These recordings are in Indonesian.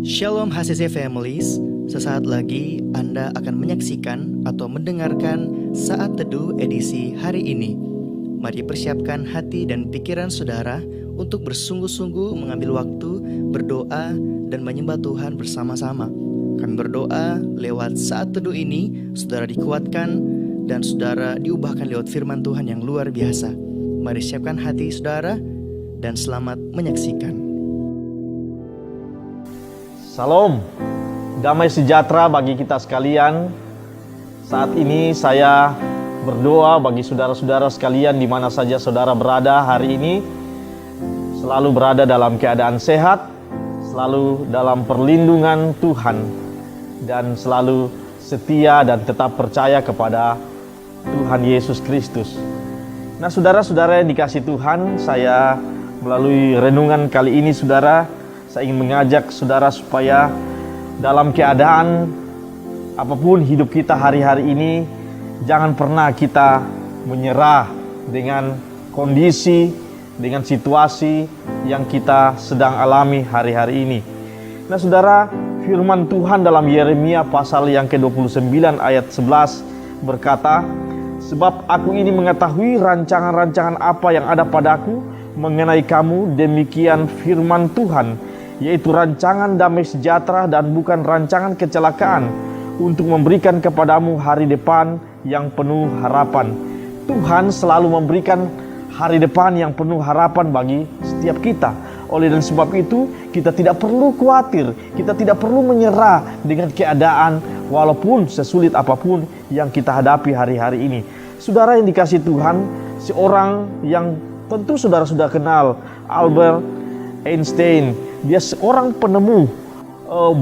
Shalom HCC Families, sesaat lagi Anda akan menyaksikan atau mendengarkan Saat Teduh edisi hari ini. Mari persiapkan hati dan pikiran saudara untuk bersungguh-sungguh mengambil waktu, berdoa, dan menyembah Tuhan bersama-sama. Kami berdoa lewat Saat Teduh ini, saudara dikuatkan dan saudara diubahkan lewat firman Tuhan yang luar biasa. Mari siapkan hati saudara dan selamat menyaksikan. Salam, damai sejahtera bagi kita sekalian. Saat ini saya berdoa bagi saudara-saudara sekalian di mana saja saudara berada hari ini. Selalu berada dalam keadaan sehat, selalu dalam perlindungan Tuhan, dan selalu setia dan tetap percaya kepada Tuhan Yesus Kristus. Nah, saudara-saudara yang dikasihi Tuhan, saya melalui renungan kali ini saya ingin mengajak saudara supaya dalam keadaan apapun hidup kita hari-hari ini, jangan pernah kita menyerah dengan kondisi, dengan situasi yang kita sedang alami hari-hari ini. Nah saudara, firman Tuhan dalam Yeremia pasal yang ke-29 ayat 11 berkata, "Sebab aku ini mengetahui rancangan-rancangan apa yang ada padaku mengenai kamu, demikian firman Tuhan, yaitu rancangan damai sejahtera dan bukan rancangan kecelakaan, untuk memberikan kepadamu hari depan yang penuh harapan." Tuhan selalu memberikan hari depan yang penuh harapan bagi setiap kita. Oleh dan sebab itu, kita tidak perlu khawatir, kita tidak perlu menyerah dengan keadaan walaupun sesulit apapun yang kita hadapi hari-hari ini. Saudara yang dikasihi Tuhan, seorang yang tentu saudara sudah kenal, Albert Einstein. Dia seorang penemu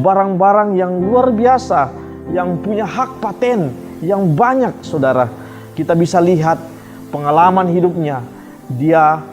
barang-barang yang luar biasa, yang punya hak paten yang banyak, saudara. Kita bisa lihat pengalaman hidupnya. Dia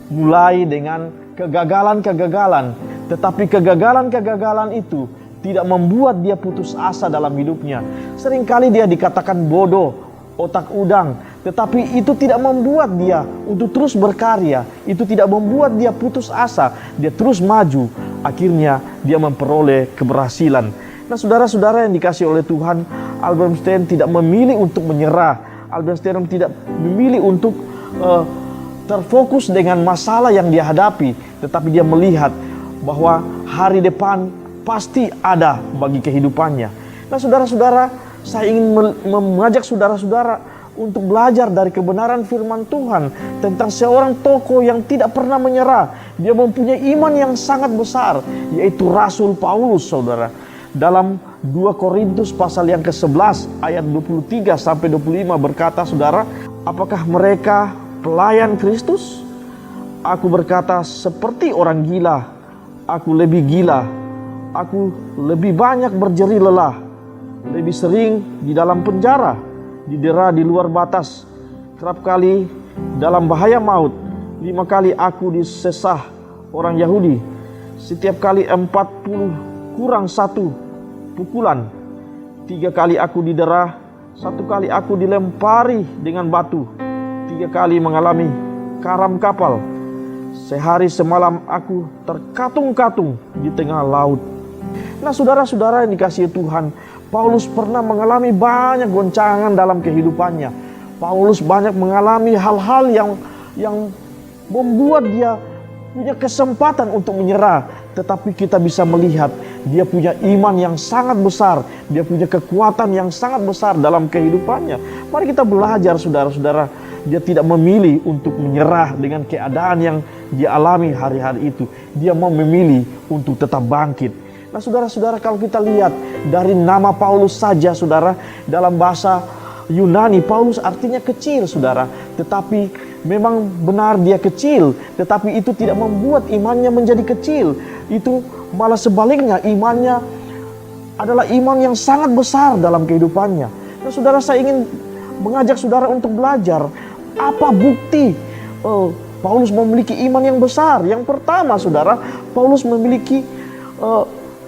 mulai dengan kegagalan-kegagalan, tetapi kegagalan-kegagalan itu tidak membuat dia putus asa dalam hidupnya. Seringkali dia dikatakan bodoh, otak udang, tetapi itu tidak membuat dia untuk terus berkarya. Itu tidak membuat dia putus asa. Dia terus maju. Akhirnya dia memperoleh keberhasilan. Nah saudara-saudara yang dikasihi oleh Tuhan, Albert Einstein tidak memilih untuk menyerah. Albert Einstein tidak memilih untuk terfokus dengan masalah yang dia hadapi. Tetapi dia melihat bahwa hari depan pasti ada bagi kehidupannya. Nah saudara-saudara, saya ingin mengajak saudara-saudara untuk belajar dari kebenaran firman Tuhan tentang seorang tokoh yang tidak pernah menyerah. Dia mempunyai iman yang sangat besar, yaitu Rasul Paulus, saudara. Dalam 2 Korintus pasal yang ke-11 ayat 23 sampai 25 berkata, saudara, "Apakah mereka pelayan Kristus? Aku berkata seperti orang gila. Aku lebih gila. Aku lebih banyak berjerih lelah, lebih sering di dalam penjara, didera di luar batas, kerap kali dalam bahaya maut. 5 kali aku disesah orang Yahudi, setiap kali 40 kurang 1 pukulan. 3 kali aku didera, 1 kali aku dilempari dengan batu, 3 kali mengalami karam kapal. Sehari semalam aku terkatung-katung di tengah laut." Nah saudara-saudara yang dikasihi Tuhan, Paulus pernah mengalami banyak goncangan dalam kehidupannya. Paulus banyak mengalami hal-hal yang membuat dia punya kesempatan untuk menyerah. Tetapi kita bisa melihat dia punya iman yang sangat besar. Dia punya kekuatan yang sangat besar dalam kehidupannya. Mari kita belajar saudara-saudara. Dia tidak memilih untuk menyerah dengan keadaan yang dia alami hari-hari itu. Dia mau memilih untuk tetap bangkit. Nah saudara-saudara, kalau kita lihat dari nama Paulus saja, saudara, dalam bahasa Yunani, Paulus artinya kecil, saudara. Tetapi memang benar dia kecil, tetapi itu tidak membuat imannya menjadi kecil. Itu malah sebaliknya, imannya adalah iman yang sangat besar dalam kehidupannya. Nah saudara, saya ingin mengajak saudara untuk belajar apa bukti Paulus memiliki iman yang besar. Yang pertama, saudara, Paulus memiliki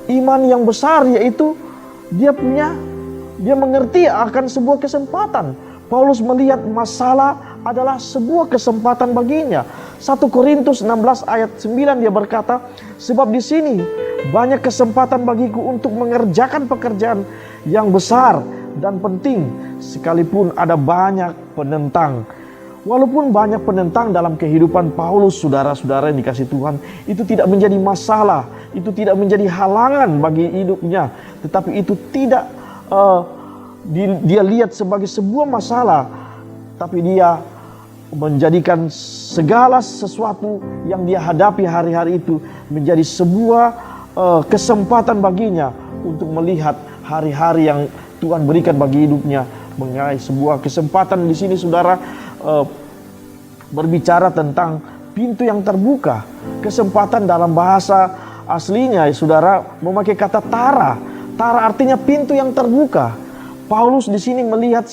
iman yang besar, yaitu dia mengerti akan sebuah kesempatan. Paulus melihat masalah adalah sebuah kesempatan baginya. 1 Korintus 16 ayat 9 dia berkata, sebab di sini banyak kesempatan bagiku untuk mengerjakan pekerjaan yang besar dan penting, sekalipun ada banyak penentang. Walaupun banyak penentang dalam kehidupan Paulus, saudara-saudara yang dikasihi Tuhan, itu tidak menjadi masalah, itu tidak menjadi halangan bagi hidupnya, tetapi itu tidak dia lihat sebagai sebuah masalah, tapi dia menjadikan segala sesuatu yang dia hadapi hari-hari itu menjadi sebuah kesempatan baginya untuk melihat hari-hari yang Tuhan berikan bagi hidupnya. Mengenai sebuah kesempatan di sini, saudara, berbicara tentang pintu yang terbuka. Kesempatan dalam bahasa aslinya, saudara, memakai kata tara. Tara artinya pintu yang terbuka. Paulus di sini melihat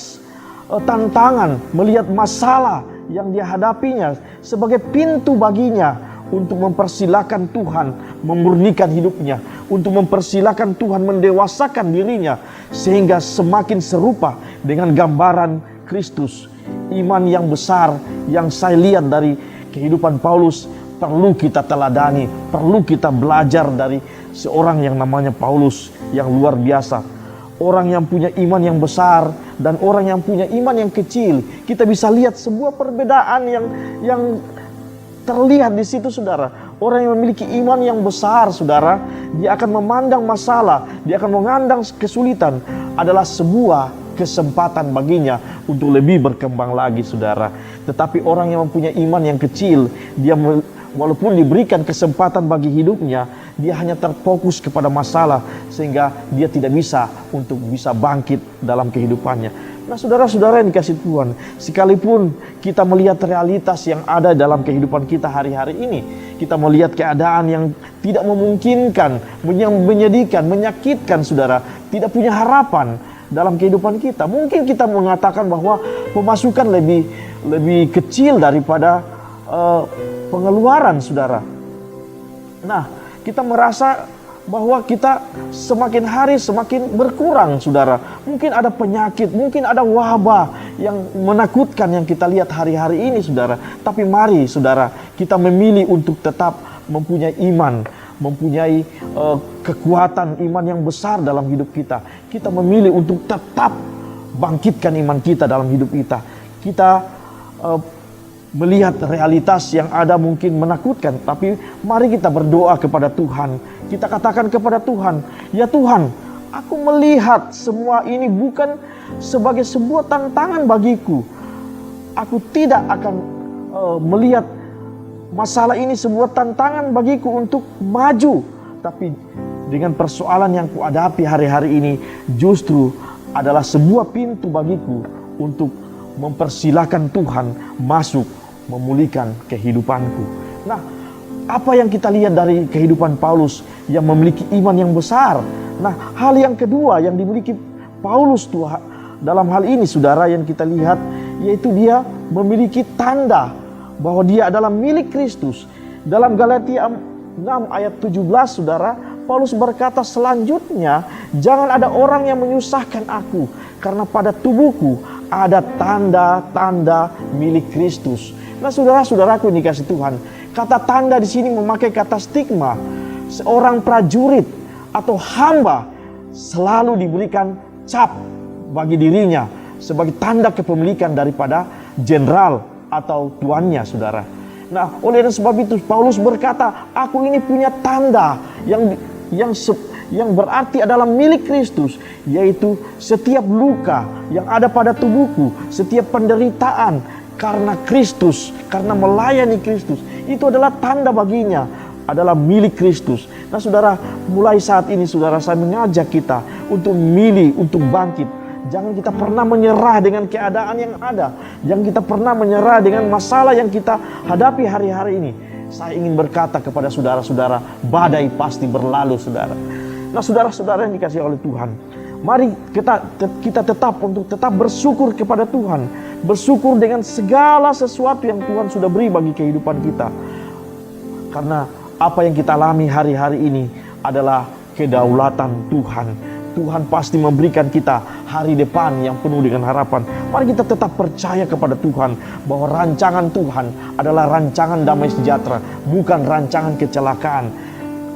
tantangan, melihat masalah yang dia hadapinya sebagai pintu baginya untuk mempersilahkan Tuhan memurnikan hidupnya, untuk mempersilahkan Tuhan mendewasakan dirinya sehingga semakin serupa dengan gambaran Kristus. Iman yang besar yang saya lihat dari kehidupan Paulus perlu kita teladani, perlu kita belajar dari seorang yang namanya Paulus yang luar biasa. Orang yang punya iman yang besar dan orang yang punya iman yang kecil, kita bisa lihat sebuah perbedaan yang terlihat di situ, saudara. Orang yang memiliki iman yang besar, saudara, dia akan memandang masalah, dia akan memandang kesulitan adalah sebuah kesempatan baginya untuk lebih berkembang lagi, saudara. Tetapi orang yang mempunyai iman yang kecil, dia walaupun diberikan kesempatan bagi hidupnya, dia hanya terfokus kepada masalah sehingga dia tidak bisa untuk bisa bangkit dalam kehidupannya. Nah, saudara-saudara yang dikasihi Tuhan, sekalipun kita melihat realitas yang ada dalam kehidupan kita hari-hari ini, kita melihat keadaan yang tidak memungkinkan, yang menyedihkan, menyakitkan, saudara, tidak punya harapan dalam kehidupan kita. Mungkin kita mengatakan bahwa pemasukan lebih kecil daripada pengeluaran, saudara. Nah, kita merasa bahwa kita semakin hari semakin berkurang, saudara. Mungkin ada penyakit, mungkin ada wabah yang menakutkan yang kita lihat hari-hari ini, saudara. Tapi mari, saudara, kita memilih untuk tetap mempunyai iman, mempunyai kekuatan iman yang besar dalam hidup kita. Kita memilih untuk tetap bangkitkan iman kita dalam hidup kita. Kita melihat realitas yang ada mungkin menakutkan, tapi mari kita berdoa kepada Tuhan. Kita katakan kepada Tuhan, ya Tuhan, aku melihat semua ini bukan sebagai sebuah tantangan bagiku. Aku tidak akan melihat masalah ini sebuah tantangan bagiku untuk maju. Tapi dengan persoalan yang kuhadapi hari-hari ini justru adalah sebuah pintu bagiku untuk mempersilahkan Tuhan masuk memulihkan kehidupanku. Nah, apa yang kita lihat dari kehidupan Paulus yang memiliki iman yang besar? Nah, hal yang kedua yang dimiliki Paulus dalam hal ini, saudara, yang kita lihat, yaitu dia memiliki tanda bahwa dia adalah milik Kristus. Dalam Galatia 6 ayat 17, saudara, Paulus berkata selanjutnya, jangan ada orang yang menyusahkan aku, karena pada tubuhku ada tanda-tanda milik Kristus. Nah, saudara-saudaraku yang dikasihi Tuhan, kata tanda di sini memakai kata stigma. Seorang prajurit atau hamba selalu diberikan cap bagi dirinya sebagai tanda kepemilikan daripada jenderal atau tuannya, saudara. Nah, oleh sebab itu Paulus berkata, aku ini punya tanda yang berarti adalah milik Kristus, yaitu setiap luka yang ada pada tubuhku, setiap penderitaan karena Kristus, karena melayani Kristus, itu adalah tanda baginya, adalah milik Kristus. Nah, saudara, mulai saat ini, saudara, saya mengajak kita untuk memilih, untuk bangkit. Jangan kita pernah menyerah dengan keadaan yang ada. Jangan kita pernah menyerah dengan masalah yang kita hadapi hari-hari ini. Saya ingin berkata kepada saudara-saudara, badai pasti berlalu, saudara. Nah, saudara-saudara yang dikasihi oleh Tuhan, mari kita tetap bersyukur kepada Tuhan. Bersyukur dengan segala sesuatu yang Tuhan sudah beri bagi kehidupan kita. Karena apa yang kita alami hari-hari ini adalah kedaulatan Tuhan. Tuhan pasti memberikan kita hari depan yang penuh dengan harapan. Mari kita tetap percaya kepada Tuhan bahwa rancangan Tuhan adalah rancangan damai sejahtera, bukan rancangan kecelakaan,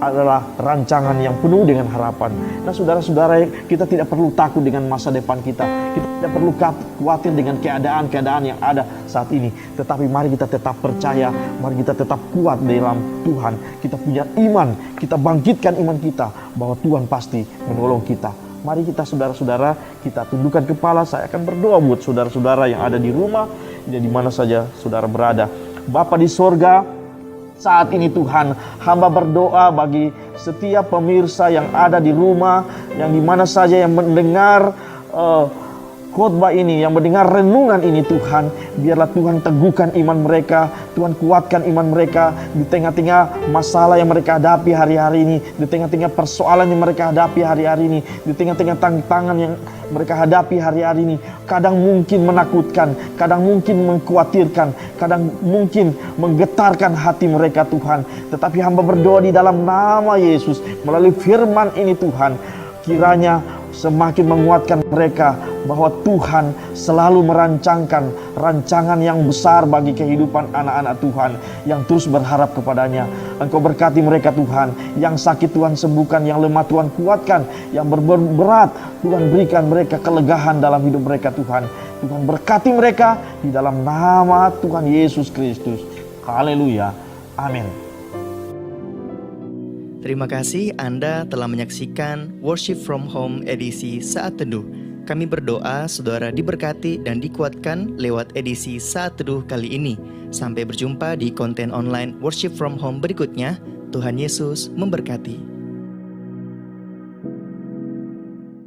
adalah rancangan yang penuh dengan harapan. Nah saudara-saudara, kita tidak perlu takut dengan masa depan kita. Kita tidak perlu khawatir dengan keadaan-keadaan yang ada saat ini. Tetapi mari kita tetap percaya, mari kita tetap kuat dalam Tuhan. Kita punya iman, kita bangkitkan iman kita bahwa Tuhan pasti menolong kita. Mari kita saudara-saudara, kita tundukkan kepala. Saya akan berdoa buat saudara-saudara yang ada di rumah, di mana saja saudara berada. Bapa di sorga, saat ini Tuhan, hamba berdoa bagi setiap pemirsa yang ada di rumah, yang di mana saja yang mendengar khotbah ini, yang mendengar renungan ini Tuhan. Biarlah Tuhan teguhkan iman mereka, Tuhan kuatkan iman mereka di tengah-tengah masalah yang mereka hadapi hari-hari ini, di tengah-tengah persoalan yang mereka hadapi hari-hari ini, di tengah-tengah tantangan yang mereka hadapi hari-hari ini. Kadang mungkin menakutkan, kadang mungkin mengkhawatirkan, kadang mungkin menggetarkan hati mereka Tuhan. Tetapi hamba berdoa di dalam nama Yesus, melalui firman ini Tuhan, kiranya semakin menguatkan mereka bahwa Tuhan selalu merancangkan rancangan yang besar bagi kehidupan anak-anak Tuhan yang terus berharap kepadanya. Engkau berkati mereka Tuhan, yang sakit Tuhan sembuhkan, yang lemah Tuhan kuatkan, yang berat Tuhan berikan mereka kelegahan dalam hidup mereka Tuhan. Tuhan berkati mereka di dalam nama Tuhan Yesus Kristus. Haleluya. Amin. Terima kasih Anda telah menyaksikan Worship from Home edisi Saat Teduh. Kami berdoa saudara diberkati dan dikuatkan lewat edisi Saat Teduh kali ini. Sampai berjumpa di konten online Worship from Home berikutnya. Tuhan Yesus memberkati.